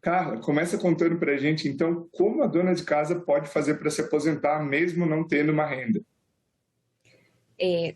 Carla, começa contando para a gente, então, como a dona de casa pode fazer para se aposentar mesmo não tendo uma renda.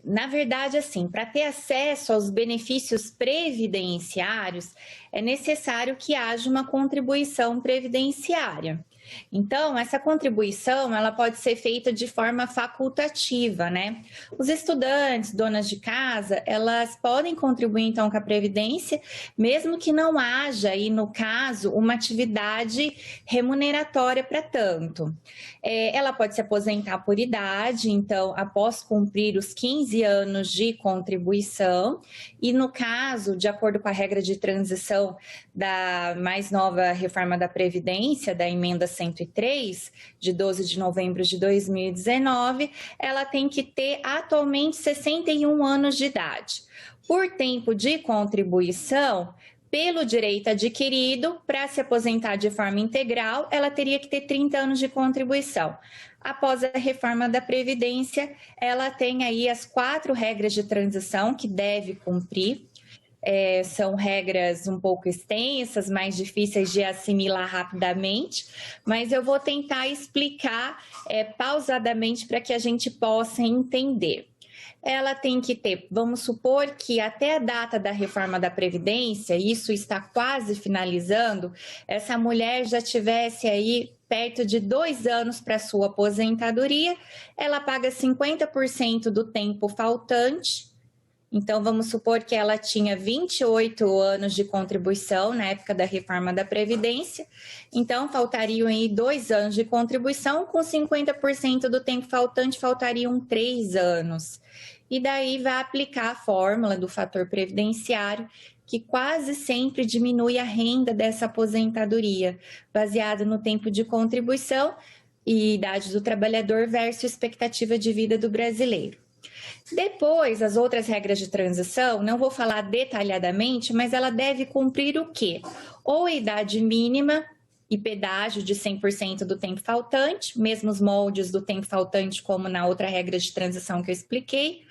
Na verdade, assim, para ter acesso aos benefícios previdenciários, é necessário que haja uma contribuição previdenciária. Então, essa contribuição, ela pode ser feita de forma facultativa, né? Os estudantes, donas de casa, elas podem contribuir então com a previdência, mesmo que não haja aí no caso uma atividade remuneratória para tanto. Ela pode se aposentar por idade, então, após cumprir os 15 anos de contribuição, e no caso, de acordo com a regra de transição da mais nova reforma da Previdência, da emenda 103, de 12 de novembro de 2019, ela tem que ter atualmente 61 anos de idade. Por tempo de contribuição, pelo direito adquirido, para se aposentar de forma integral, ela teria que ter 30 anos de contribuição. Após a reforma da Previdência, ela tem aí as 4 regras de transição que deve cumprir. São regras um pouco extensas, mais difíceis de assimilar rapidamente, mas eu vou tentar explicar pausadamente para que a gente possa entender. Ela tem que ter, vamos supor que até a data da reforma da Previdência, isso está quase finalizando, essa mulher já tivesse aí perto de 2 anos para sua aposentadoria, ela paga 50% do tempo faltante. Então, vamos supor que ela tinha 28 anos de contribuição na época da reforma da Previdência, então faltariam aí 2 anos de contribuição, com 50% do tempo faltante, faltariam 3 anos. E daí vai aplicar a fórmula do fator previdenciário, que quase sempre diminui a renda dessa aposentadoria, baseada no tempo de contribuição e idade do trabalhador versus expectativa de vida do brasileiro. Depois, as outras regras de transição, não vou falar detalhadamente, mas ela deve cumprir o quê? Ou a idade mínima e pedágio de 100% do tempo faltante, mesmos moldes do tempo faltante como na outra regra de transição que eu expliquei,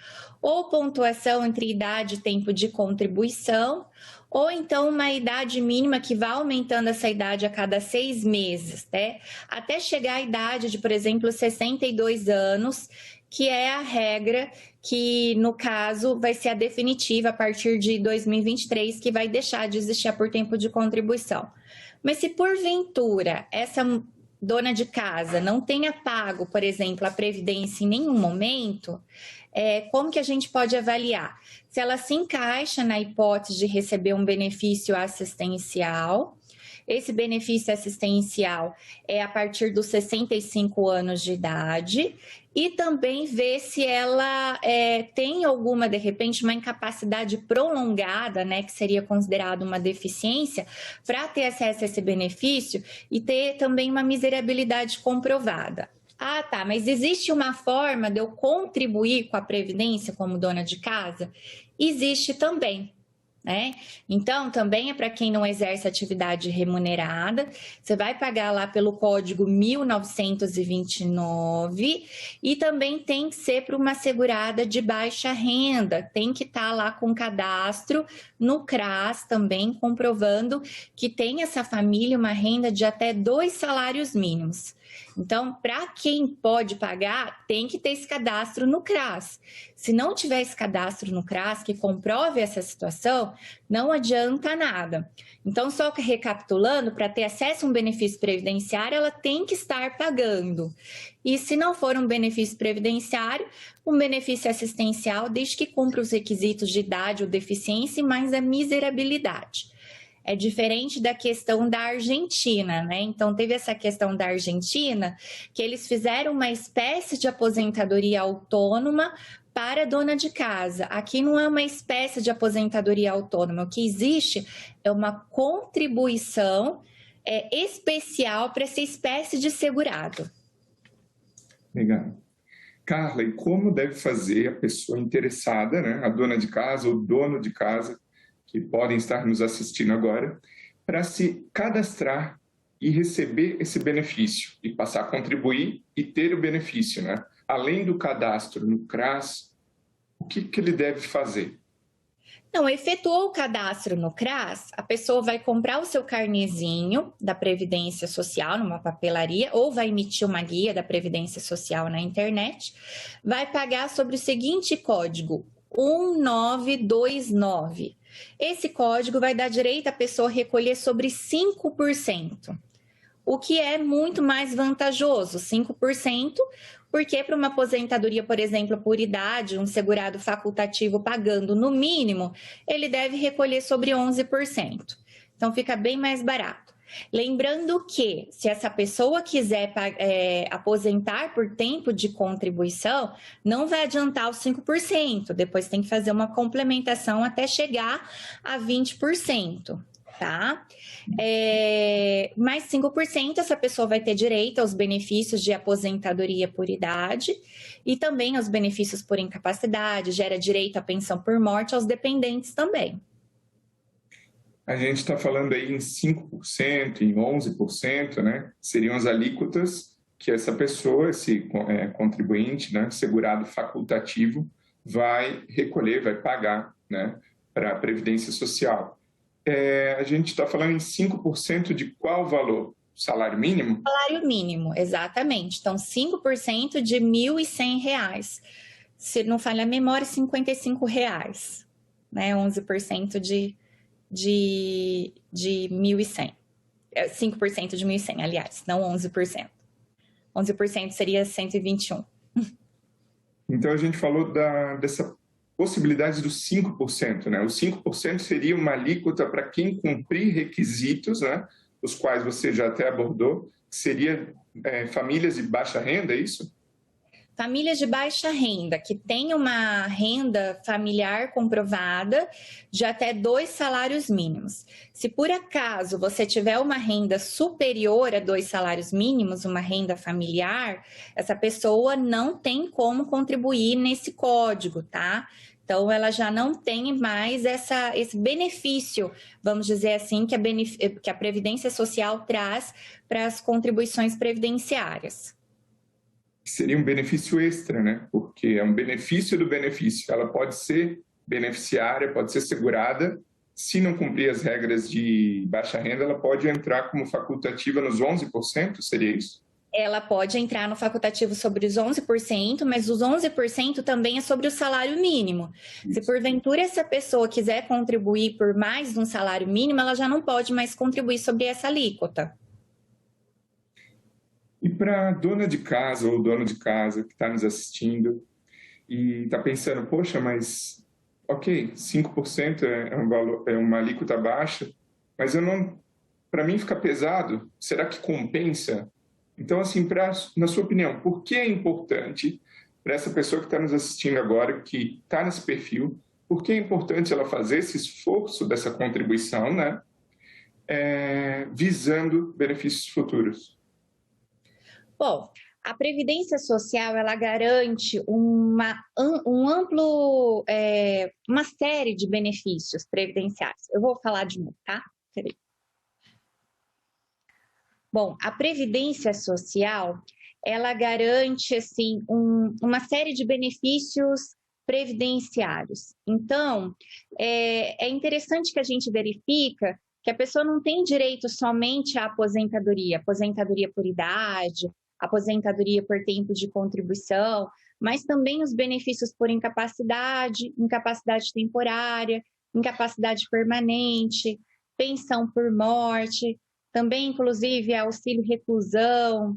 ou pontuação entre idade e tempo de contribuição, ou então uma idade mínima que vai aumentando essa idade a cada 6 meses, né? Até chegar à idade de, por exemplo, 62 anos, que é a regra que, no caso, vai ser a definitiva a partir de 2023, que vai deixar de existir por tempo de contribuição. Mas se porventura essa dona de casa não tenha pago, por exemplo, a previdência em nenhum momento, como que a gente pode avaliar? Se ela se encaixa na hipótese de receber um benefício assistencial. Esse benefício assistencial é a partir dos 65 anos de idade, e também ver se ela tem alguma, de repente, uma incapacidade prolongada, né, que seria considerado uma deficiência, para ter acesso a esse benefício e ter também uma miserabilidade comprovada. Ah, tá, mas existe uma forma de eu contribuir com a Previdência como dona de casa? Existe também. Então, também é para quem não exerce atividade remunerada, você vai pagar lá pelo código 1929 e também tem que ser para uma segurada de baixa renda, tem que estar lá com cadastro no CRAS também, comprovando que tem essa família uma renda de até 2 salários mínimos. Então, para quem pode pagar, tem que ter esse cadastro no CRAS. Se não tiver esse cadastro no CRAS que comprove essa situação, não adianta nada. Então, só recapitulando, para ter acesso a um benefício previdenciário, ela tem que estar pagando. E se não for um benefício previdenciário, um benefício assistencial, desde que cumpra os requisitos de idade ou deficiência e mais a miserabilidade. É diferente da questão da Argentina, né? Então, teve essa questão da Argentina, que eles fizeram uma espécie de aposentadoria autônoma para a dona de casa. Aqui não é uma espécie de aposentadoria autônoma. O que existe é uma contribuição especial para essa espécie de segurado. Legal. Carla, e como deve fazer a pessoa interessada, né, a dona de casa ou dono de casa, que podem estar nos assistindo agora, para se cadastrar e receber esse benefício, e passar a contribuir e ter o benefício, né? Além do cadastro no CRAS, o que ele deve fazer? Não, efetuou o cadastro no CRAS, a pessoa vai comprar o seu carnezinho da Previdência Social numa papelaria ou vai emitir uma guia da Previdência Social na internet, vai pagar sobre o seguinte código, 1929. Esse código vai dar direito à pessoa recolher sobre 5%. O que é muito mais vantajoso, 5%, porque para uma aposentadoria, por exemplo, por idade, um segurado facultativo pagando no mínimo, ele deve recolher sobre 11%. Então, fica bem mais barato. Lembrando que, se essa pessoa quiser aposentar por tempo de contribuição, não vai adiantar os 5%, depois tem que fazer uma complementação até chegar a 20%. Tá? Mais 5%, essa pessoa vai ter direito aos benefícios de aposentadoria por idade e também aos benefícios por incapacidade, gera direito à pensão por morte aos dependentes também. A gente está falando aí em 5%, em 11%, né? Seriam as alíquotas que essa pessoa, esse contribuinte, né, segurado facultativo, vai recolher, vai pagar, né, para a Previdência Social. A gente está falando em 5% de qual valor? Salário mínimo? Salário mínimo, exatamente. Então, 5% de R$ 1.100. Se não falha a memória, R$ 55, né? 11% de 1.100. 5% de 1.100, aliás, não 11%. 11% seria 121. Então, a gente falou dessa possibilidade dos 5%, né? Os 5% seria uma alíquota para quem cumprir requisitos, né? Os quais você já até abordou, que seria famílias de baixa renda, é isso? Famílias de baixa renda, que têm uma renda familiar comprovada de até 2 salários mínimos. Se por acaso você tiver uma renda superior a 2 salários mínimos, uma renda familiar, essa pessoa não tem como contribuir nesse código, tá? Então, ela já não tem mais esse benefício, vamos dizer assim, que a Previdência Social traz para as contribuições previdenciárias. Seria um benefício extra, né? Porque é um benefício do benefício. Ela pode ser beneficiária, pode ser segurada. Se não cumprir as regras de baixa renda, ela pode entrar como facultativa nos 11%, seria isso? Ela pode entrar no facultativo sobre os 11%, mas os 11% também é sobre o salário mínimo. Isso. Se porventura essa pessoa quiser contribuir por mais de um salário mínimo, ela já não pode mais contribuir sobre essa alíquota. E para a dona de casa ou dono de casa que está nos assistindo e está pensando, poxa, mas ok, 5% é uma alíquota baixa, mas para mim fica pesado, será que compensa? Então, assim, na sua opinião, por que é importante para essa pessoa que está nos assistindo agora, que está nesse perfil, por que é importante ela fazer esse esforço dessa contribuição, né, visando benefícios futuros? Bom, a Previdência Social, ela garante uma série de benefícios previdenciários. Eu vou falar de novo, tá? Peraí. Bom, a Previdência Social, ela garante, assim, uma série de benefícios previdenciários. Então, é interessante que a gente verifica que a pessoa não tem direito somente à aposentadoria por idade, aposentadoria por tempo de contribuição, mas também os benefícios por incapacidade, incapacidade temporária, incapacidade permanente, pensão por morte, também, inclusive, auxílio reclusão.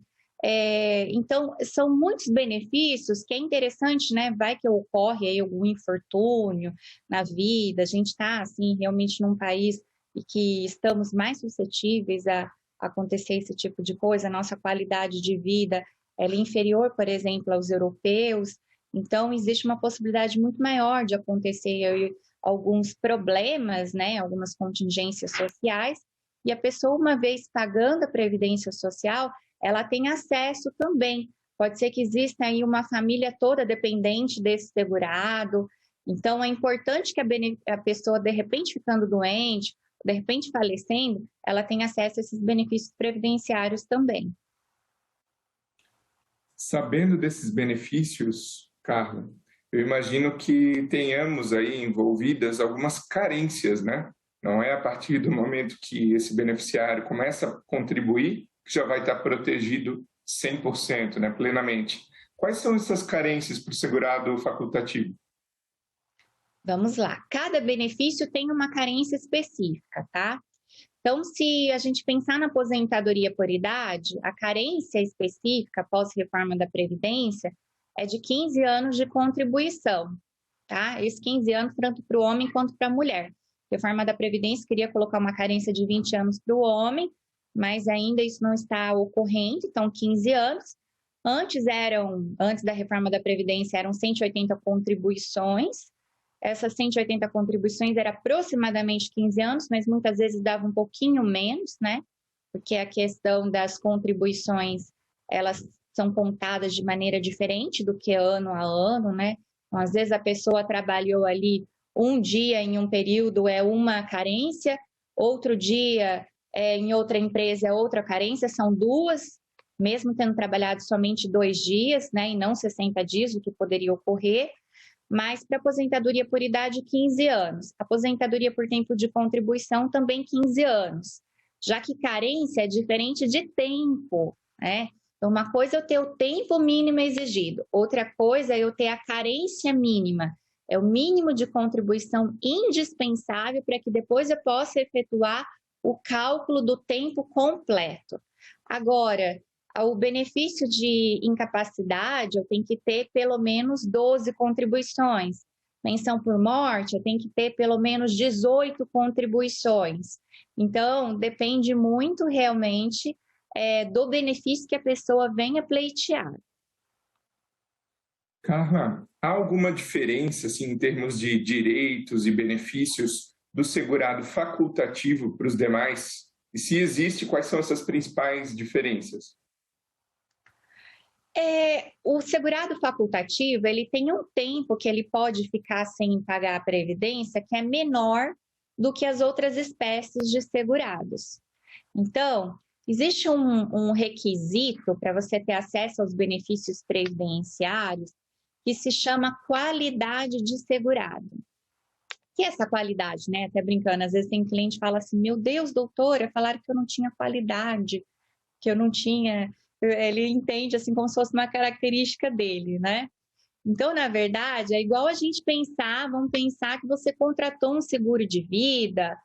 Então, são muitos benefícios que é interessante, né? Vai que ocorre aí algum infortúnio na vida, a gente está, assim, realmente num país e que estamos mais suscetíveis a acontecer esse tipo de coisa, a nossa qualidade de vida ela é inferior, por exemplo, aos europeus, então existe uma possibilidade muito maior de acontecer aí alguns problemas, né, algumas contingências sociais, e a pessoa, uma vez pagando a Previdência Social, ela tem acesso também. Pode ser que exista aí uma família toda dependente desse segurado, então é importante que a pessoa, de repente ficando doente, de repente falecendo, ela tem acesso a esses benefícios previdenciários também. Sabendo desses benefícios, Carla, eu imagino que tenhamos aí envolvidas algumas carências, né? Não é a partir do momento que esse beneficiário começa a contribuir que já vai estar protegido 100%, né, plenamente. Quais são essas carências para o segurado facultativo? Vamos lá. Cada benefício tem uma carência específica, tá? Então, se a gente pensar na aposentadoria por idade, a carência específica pós-reforma da Previdência é de 15 anos de contribuição, tá? Esses 15 anos, tanto para o homem quanto para a mulher. A reforma da Previdência queria colocar uma carência de 20 anos para o homem, mas ainda isso não está ocorrendo, então 15 anos. Antes da reforma da Previdência, eram 180 contribuições. Essas 180 contribuições eram aproximadamente 15 anos, mas muitas vezes dava um pouquinho menos, né? Porque a questão das contribuições, elas são contadas de maneira diferente do que ano a ano, né? Então, às vezes a pessoa trabalhou ali um dia em um período é uma carência, outro dia em outra empresa é outra carência, são duas, mesmo tendo trabalhado somente 2 dias, né? E não 60 dias, o que poderia ocorrer. Mas para aposentadoria por idade, 15 anos. Aposentadoria por tempo de contribuição, também 15 anos. Já que carência é diferente de tempo, né? Então, uma coisa é eu ter o tempo mínimo exigido, outra coisa é eu ter a carência mínima. É o mínimo de contribuição indispensável para que depois eu possa efetuar o cálculo do tempo completo. Agora, o benefício de incapacidade, eu tenho que ter pelo menos 12 contribuições. Pensão por morte, eu tenho que ter pelo menos 18 contribuições. Então, depende muito realmente do benefício que a pessoa venha pleitear. Carla, há alguma diferença assim, em termos de direitos e benefícios do segurado facultativo para os demais? E se existe, quais são essas principais diferenças? O segurado facultativo, ele tem um tempo que ele pode ficar sem pagar a previdência que é menor do que as outras espécies de segurados. Então, existe um requisito para você ter acesso aos benefícios previdenciários que se chama qualidade de segurado. Que é essa qualidade, né? Até brincando, às vezes tem cliente que fala assim, meu Deus, doutora, falaram que eu não tinha qualidade, que eu não tinha... Ele entende assim como se fosse uma característica dele, né? Então, na verdade, é igual a gente pensar, vamos pensar que você contratou um seguro de vida,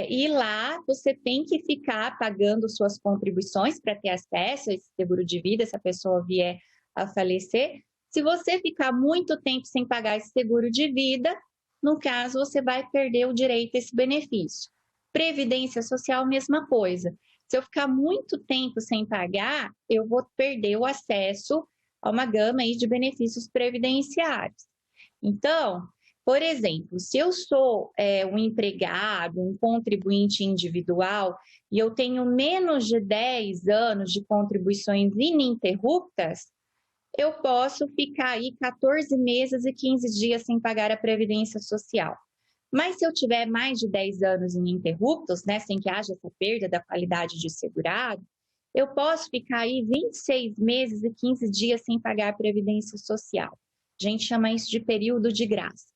e lá você tem que ficar pagando suas contribuições para ter acesso a esse seguro de vida, se a pessoa vier a falecer. Se você ficar muito tempo sem pagar esse seguro de vida, no caso, você vai perder o direito a esse benefício. Previdência social, mesma coisa. Se eu ficar muito tempo sem pagar, eu vou perder o acesso a uma gama aí de benefícios previdenciários. Então, por exemplo, se eu sou um empregado, um contribuinte individual, e eu tenho menos de 10 anos de contribuições ininterruptas, eu posso ficar aí 14 meses e 15 dias sem pagar a Previdência Social. Mas se eu tiver mais de 10 anos ininterruptos, né, sem que haja essa perda da qualidade de segurado, eu posso ficar aí 26 meses e 15 dias sem pagar a Previdência Social. A gente chama isso de período de graça.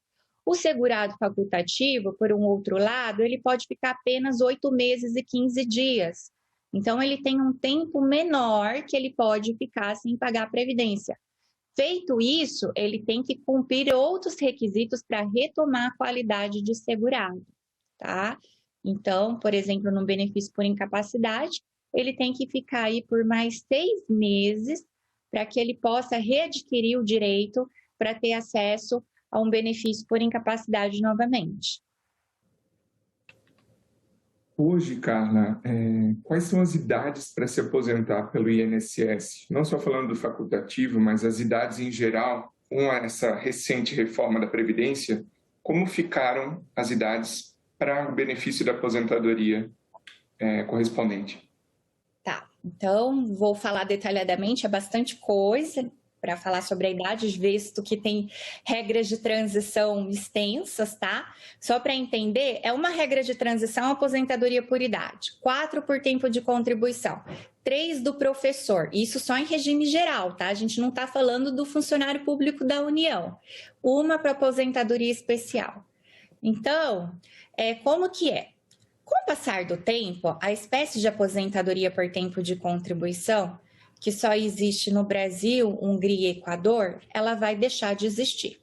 O segurado facultativo, por um outro lado, ele pode ficar apenas 8 meses e 15 dias. Então, ele tem um tempo menor que ele pode ficar sem pagar a Previdência. Feito isso, ele tem que cumprir outros requisitos para retomar a qualidade de segurado, tá? Então, por exemplo, no benefício por incapacidade, ele tem que ficar aí por mais 6 meses para que ele possa readquirir o direito para ter acesso a um benefício por incapacidade novamente. Hoje, Carla, quais são as idades para se aposentar pelo INSS? Não só falando do facultativo, mas as idades em geral, com essa recente reforma da Previdência, como ficaram as idades para o benefício da aposentadoria correspondente? Tá, então vou falar detalhadamente, é bastante coisa, para falar sobre a idade, visto que tem regras de transição extensas, tá? Só para entender, é uma regra de transição aposentadoria por idade, 4 por tempo de contribuição, 3 do professor, isso só em regime geral, tá? A gente não está falando do funcionário público da União, uma para aposentadoria especial. Então, como que é? Com o passar do tempo, a espécie de aposentadoria por tempo de contribuição, que só existe no Brasil, Hungria e Equador, ela vai deixar de existir.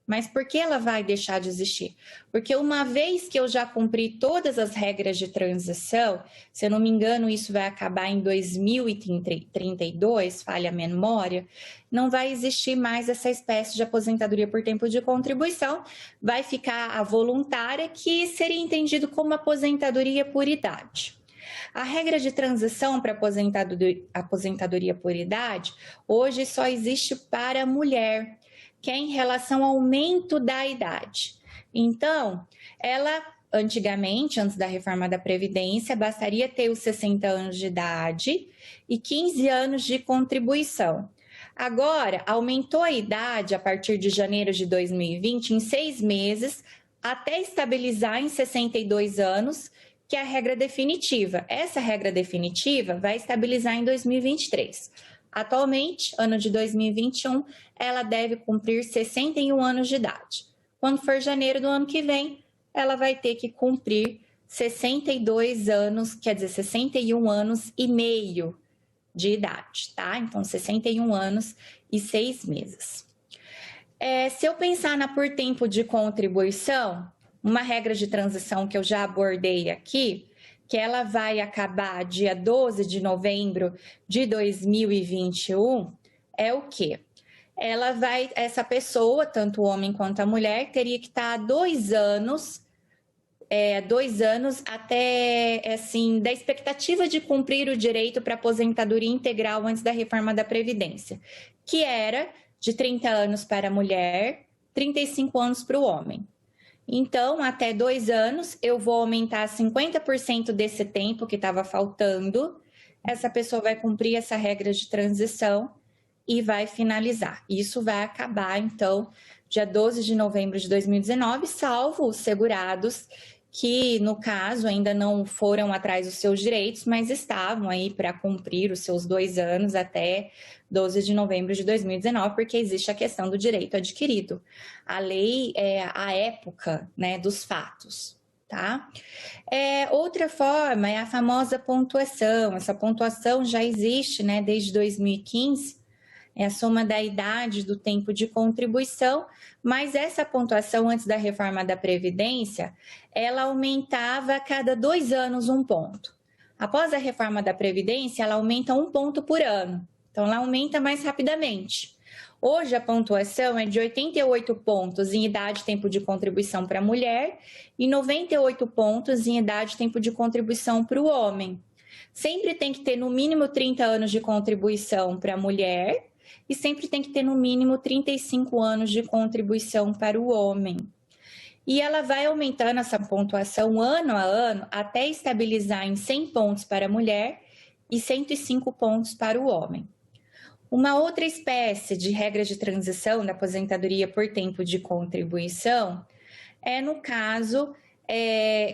Mas por que ela vai deixar de existir? Porque uma vez que eu já cumpri todas as regras de transição, se eu não me engano, isso vai acabar em 2032, falha a memória, não vai existir mais essa espécie de aposentadoria por tempo de contribuição, vai ficar a voluntária, que seria entendido como aposentadoria por idade. A regra de transição para aposentadoria por idade, hoje só existe para a mulher, que é em relação ao aumento da idade. Então, ela, antigamente, antes da reforma da Previdência, bastaria ter os 60 anos de idade e 15 anos de contribuição. Agora, aumentou a idade a partir de janeiro de 2020 em 6 meses, até estabilizar em 62 anos, que é a regra definitiva. Essa regra definitiva vai estabilizar em 2023. Atualmente, ano de 2021, ela deve cumprir 61 anos de idade. Quando for janeiro do ano que vem, ela vai ter que cumprir 62 anos, quer dizer, 61 anos e meio de idade, tá? Então, 61 anos e 6 meses. Se eu pensar na por tempo de contribuição, uma regra de transição que eu já abordei aqui, que ela vai acabar dia 12 de novembro de 2021, é o quê? Essa pessoa, tanto o homem quanto a mulher, teria que estar há 2 anos, 2 anos até, assim, da expectativa de cumprir o direito para aposentadoria integral antes da reforma da Previdência, que era de 30 anos para a mulher, 35 anos para o homem. Então, até 2 anos, eu vou aumentar 50% desse tempo que estava faltando. Essa pessoa vai cumprir essa regra de transição e vai finalizar. Isso vai acabar, então, dia 12 de novembro de 2019, salvo os segurados que, no caso, ainda não foram atrás dos seus direitos, mas estavam aí para cumprir os seus 2 anos até 12 de novembro de 2019, porque existe a questão do direito adquirido. A lei é a época, né, dos fatos, tá? Outra forma é a famosa pontuação. Essa pontuação já existe, né, desde 2015, é a soma da idade do tempo de contribuição, mas essa pontuação antes da reforma da Previdência, ela aumentava a cada 2 anos 1 ponto. Após a reforma da Previdência, ela aumenta 1 ponto por ano, então ela aumenta mais rapidamente. Hoje a pontuação é de 88 pontos em idade e tempo de contribuição para a mulher e 98 pontos em idade e tempo de contribuição para o homem. Sempre tem que ter no mínimo 30 anos de contribuição para a mulher e sempre tem que ter no mínimo 35 anos de contribuição para o homem. E ela vai aumentando essa pontuação ano a ano até estabilizar em 100 pontos para a mulher e 105 pontos para o homem. Uma outra espécie de regra de transição da aposentadoria por tempo de contribuição é no caso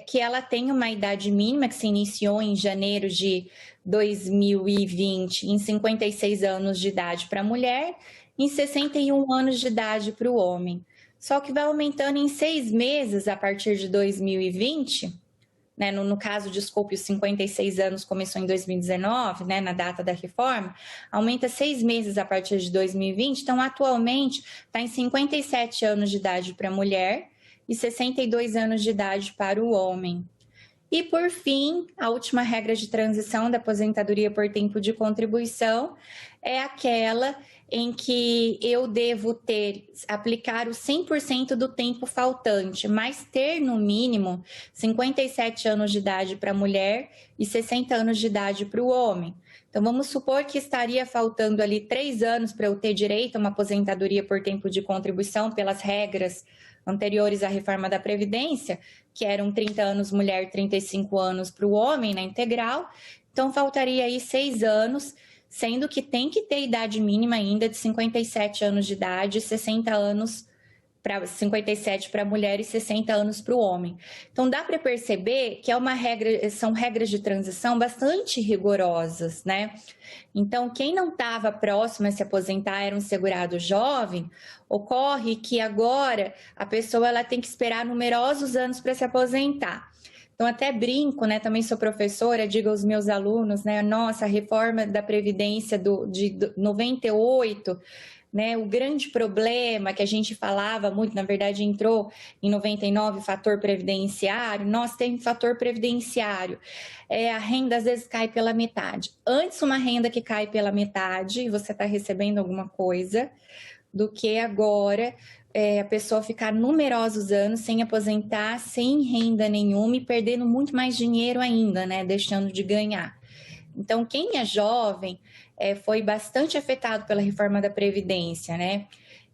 que ela tem uma idade mínima que se iniciou em janeiro de 2020 em 56 anos de idade para a mulher e em 61 anos de idade para o homem. Só que vai aumentando em 6 meses a partir de 2020, né? No caso, desculpe, os 56 anos começou em 2019, né, na data da reforma, aumenta 6 meses a partir de 2020, então atualmente está em 57 anos de idade para a mulher e 62 anos de idade para o homem. E, por fim, a última regra de transição da aposentadoria por tempo de contribuição é aquela em que eu devo aplicar o 100% do tempo faltante, mas ter, no mínimo, 57 anos de idade para a mulher e 60 anos de idade para o homem. Então, vamos supor que estaria faltando ali 3 anos para eu ter direito a uma aposentadoria por tempo de contribuição pelas regras anteriores à reforma da Previdência, que eram 30 anos mulher, 35 anos para o homem na integral. Então, faltaria aí 6 anos. sendo que tem que ter idade mínima ainda de 57 anos de idade, 60 anos para 57 para a mulher e 60 anos para o homem. Então dá para perceber que são regras de transição bastante rigorosas, né? Então, quem não estava próximo a se aposentar era um segurado jovem, ocorre que agora a pessoa ela tem que esperar numerosos anos para se aposentar. Então, até brinco, né? Também sou professora, digo aos meus alunos, né? Nossa, a reforma da Previdência de 98, né, o grande problema que a gente falava muito, na verdade entrou em 99 o fator previdenciário, nós temos fator previdenciário, a renda às vezes cai pela metade. Antes uma renda que cai pela metade e você está recebendo alguma coisa, do que agora a pessoa ficar numerosos anos sem aposentar, sem renda nenhuma e perdendo muito mais dinheiro ainda, né, deixando de ganhar. Então, quem é jovem foi bastante afetado pela reforma da Previdência, né?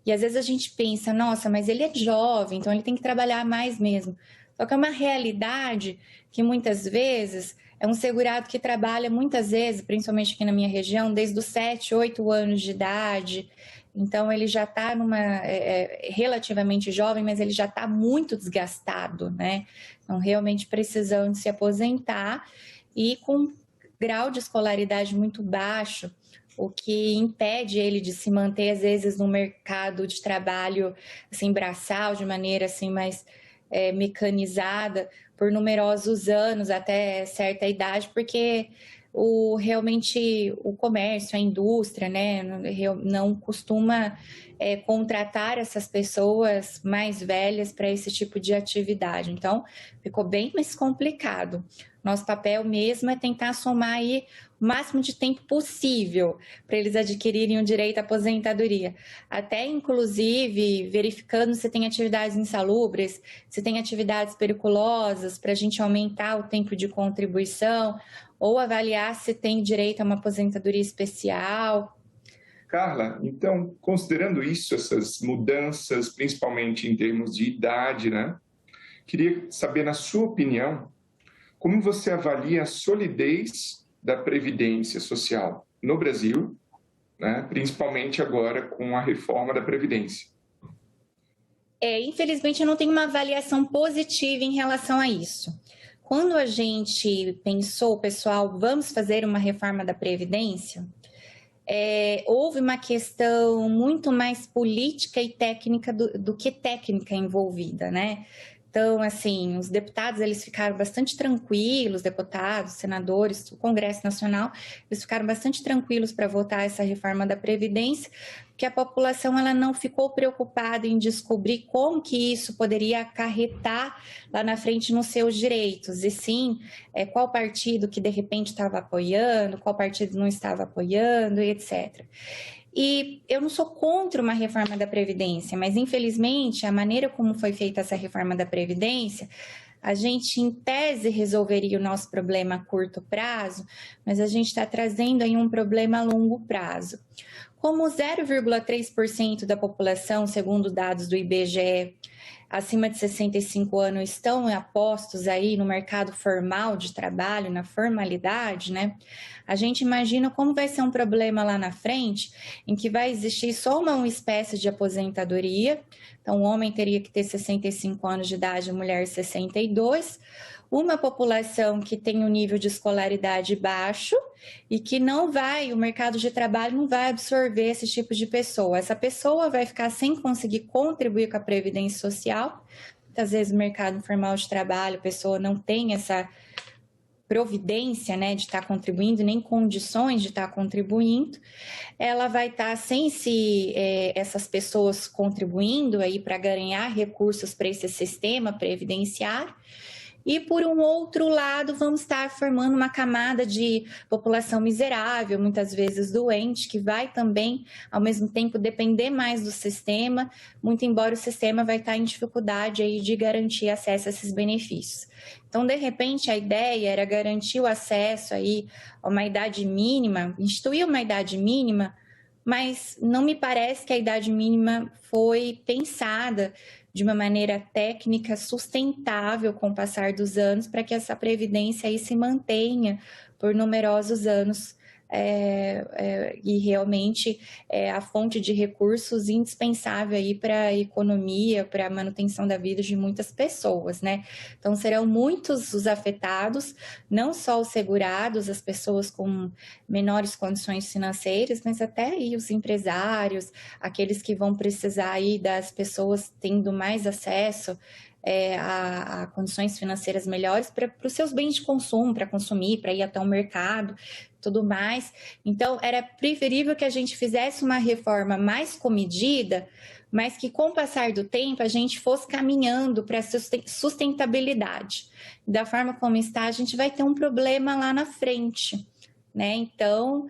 E às vezes a gente pensa, nossa, mas ele é jovem, então ele tem que trabalhar mais mesmo. Só que é uma realidade que muitas vezes é um segurado que trabalha muitas vezes, principalmente aqui na minha região, desde os 7, 8 anos de idade. Então, ele já está relativamente jovem, mas ele já está muito desgastado, né? Então, realmente precisando se aposentar e com grau de escolaridade muito baixo, o que impede ele de se manter, às vezes, no mercado de trabalho, assim, braçal, de maneira, assim, mais mecanizada, por numerosos anos, até certa idade, porque realmente o comércio, a indústria, né, não costuma contratar essas pessoas mais velhas para esse tipo de atividade. Então, ficou bem mais complicado. Nosso papel mesmo é tentar somar aí o máximo de tempo possível para eles adquirirem o direito à aposentadoria. Até, inclusive, verificando se tem atividades insalubres, se tem atividades periculosas, para a gente aumentar o tempo de contribuição, ou avaliar se tem direito a uma aposentadoria especial. Carla, então, considerando isso, essas mudanças, principalmente em termos de idade, né? Queria saber, na sua opinião, como você avalia a solidez da Previdência Social no Brasil, né? Principalmente agora com a reforma da Previdência? Infelizmente, eu não tenho uma avaliação positiva em relação a isso. Quando a gente pensou, pessoal, vamos fazer uma reforma da Previdência, houve uma questão muito mais política e técnica do que técnica envolvida, né? Então, assim, os deputados, eles ficaram bastante tranquilos, deputados, senadores, o Congresso Nacional, eles ficaram bastante tranquilos para votar essa reforma da Previdência, porque a população ela não ficou preocupada em descobrir como que isso poderia acarretar lá na frente nos seus direitos, e sim, qual partido que de repente estava apoiando, qual partido não estava apoiando, e etc. E eu não sou contra uma reforma da Previdência, mas infelizmente a maneira como foi feita essa reforma da Previdência, a gente em tese resolveria o nosso problema a curto prazo, mas a gente está trazendo aí um problema a longo prazo. Como 0,3% da população, segundo dados do IBGE, acima de 65 anos estão apostos aí no mercado formal de trabalho, na formalidade, né? A gente imagina como vai ser um problema lá na frente, em que vai existir só uma espécie de aposentadoria. Então, o homem teria que ter 65 anos de idade, a mulher 62. Uma população que tem um nível de escolaridade baixo e que o mercado de trabalho não vai absorver esse tipo de pessoa. Essa pessoa vai ficar sem conseguir contribuir com a Previdência Social. Muitas vezes, no mercado informal de trabalho, a pessoa não tem essa providência, né, de estar contribuindo, nem condições de estar contribuindo, ela vai estar sem essas pessoas contribuindo aí para ganhar recursos para esse sistema previdenciário. E, por um outro lado, vamos estar formando uma camada de população miserável, muitas vezes doente, que vai também, ao mesmo tempo, depender mais do sistema, muito embora o sistema vai estar em dificuldade aí de garantir acesso a esses benefícios. Então, de repente, a ideia era garantir o acesso aí a uma idade mínima, instituir uma idade mínima, mas não me parece que a idade mínima foi pensada de uma maneira técnica sustentável com o passar dos anos para que essa previdência aí se mantenha por numerosos anos e realmente é a fonte de recursos indispensável aí para a economia, para a manutenção da vida de muitas pessoas, né? Então, serão muitos os afetados, não só os segurados, as pessoas com menores condições financeiras, mas até aí os empresários, aqueles que vão precisar aí das pessoas tendo mais acesso a condições financeiras melhores para os seus bens de consumo, para consumir, para ir até o mercado, tudo mais. Então, era preferível que a gente fizesse uma reforma mais comedida, mas que com o passar do tempo a gente fosse caminhando para a sustentabilidade. Da forma como está, a gente vai ter um problema lá na frente, né? Então,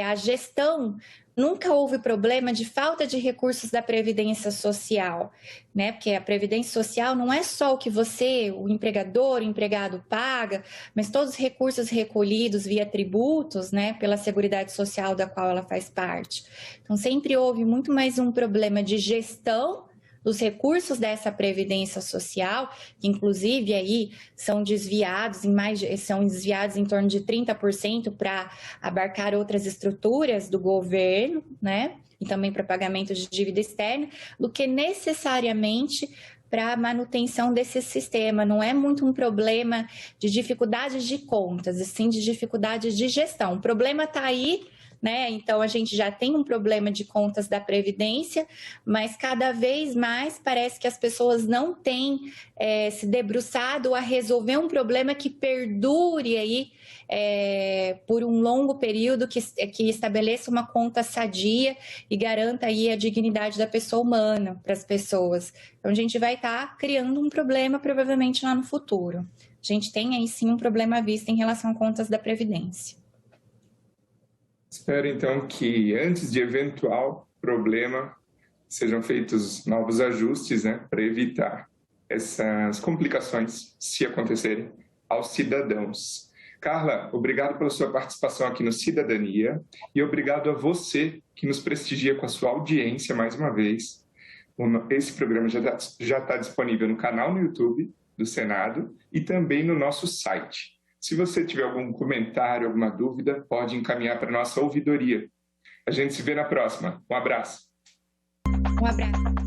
a gestão... Nunca houve problema de falta de recursos da Previdência Social, né? Porque a Previdência Social não é só o que você, o empregador, o empregado paga, mas todos os recursos recolhidos via tributos, né? Pela Seguridade Social da qual ela faz parte. Então, sempre houve muito mais um problema de gestão dos recursos dessa Previdência Social, que inclusive aí são desviados em torno de 30% para abarcar outras estruturas do governo, né? E também para pagamento de dívida externa, do que necessariamente para a manutenção desse sistema. Não é muito um problema de dificuldades de contas, e sim de dificuldades de gestão. O problema está aí, né? Então, a gente já tem um problema de contas da Previdência, mas cada vez mais parece que as pessoas não têm se debruçado a resolver um problema que perdure aí por um longo período, que estabeleça uma conta sadia e garanta aí a dignidade da pessoa humana para as pessoas. Então, a gente vai estar criando um problema provavelmente lá no futuro. A gente tem aí sim um problema à vista em relação a contas da Previdência. Espero, então, que antes de eventual problema sejam feitos novos ajustes, né, para evitar essas complicações, se acontecerem, aos cidadãos. Carla, obrigado pela sua participação aqui no Cidadania e obrigado a você que nos prestigia com a sua audiência mais uma vez. Esse programa já está disponível no canal no YouTube do Senado e também no nosso site. Se você tiver algum comentário, alguma dúvida, pode encaminhar para a nossa ouvidoria. A gente se vê na próxima. Um abraço. Um abraço.